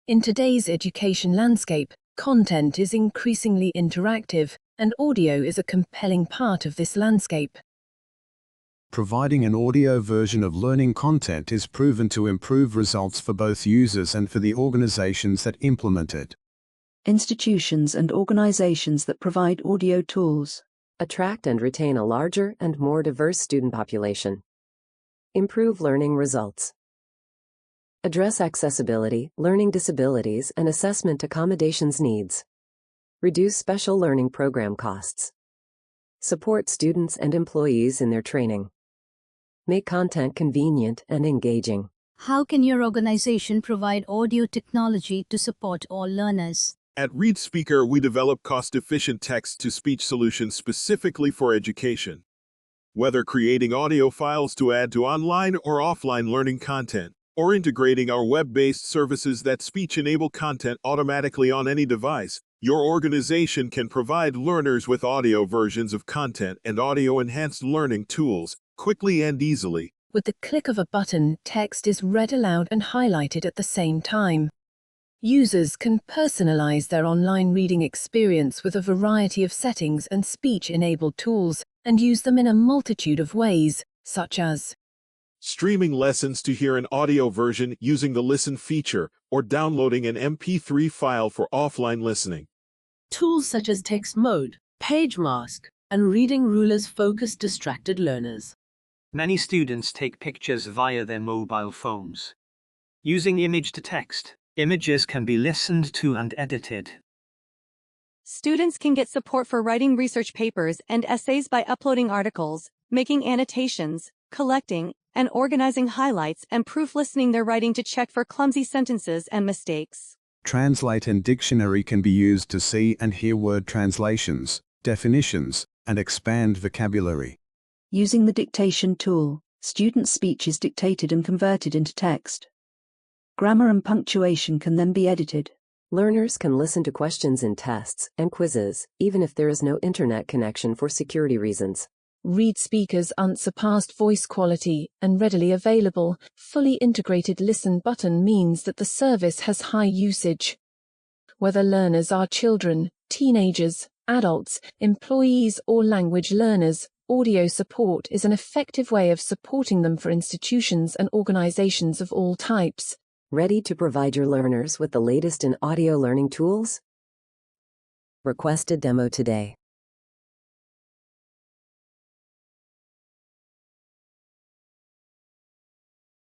In today's education landscape, content is increasingly interactive, and audio is a compelling part of this landscape. Providing an audio version of learning content is proven to improve results for both users and for the organizations that implement it. Institutions and organizations that provide audio tools attract and retain a larger and more diverse student population. Improve learning results. Address accessibility, learning disabilities, and assessment accommodations needs. Reduce special learning program costs. Support students and employees in their training. Make content convenient and engaging. How can your organization provide audio technology to support all learners? At ReadSpeaker, we develop cost-efficient text-to-speech solutions specifically for education. Whether creating audio files to add to online or offline learning content, or integrating our web-based services that speech-enable content automatically on any device, your organization can provide learners with audio versions of content and audio-enhanced learning tools, quickly and easily. With the click of a button, text is read aloud and highlighted at the same time. Users can personalize their online reading experience with a variety of settings and speech-enabled tools, and use them in a multitude of ways, such as streaming lessons to hear an audio version using the Listen feature, or downloading an MP3 file for offline listening. Tools such as text mode, page mask, and reading rulers focus distracted learners. Many students take pictures via their mobile phones. Using image to text, images can be listened to and edited. Students can get support for writing research papers and essays by uploading articles, making annotations, collecting and organizing highlights, and proof-listening their writing to check for clumsy sentences and mistakes. Translate and dictionary can be used to see and hear word translations, definitions, and expand vocabulary. Using the dictation tool, student speech is dictated and converted into text. Grammar and punctuation can then be edited. Learners can listen to questions in tests and quizzes, even if there is no internet connection for security reasons. ReadSpeaker's unsurpassed voice quality and readily available, fully integrated Listen button means that the service has high usage. Whether learners are children, teenagers, adults, employees, or language learners, audio support is an effective way of supporting them for institutions and organizations of all types. Ready to provide your learners with the latest in audio learning tools? Request a demo today.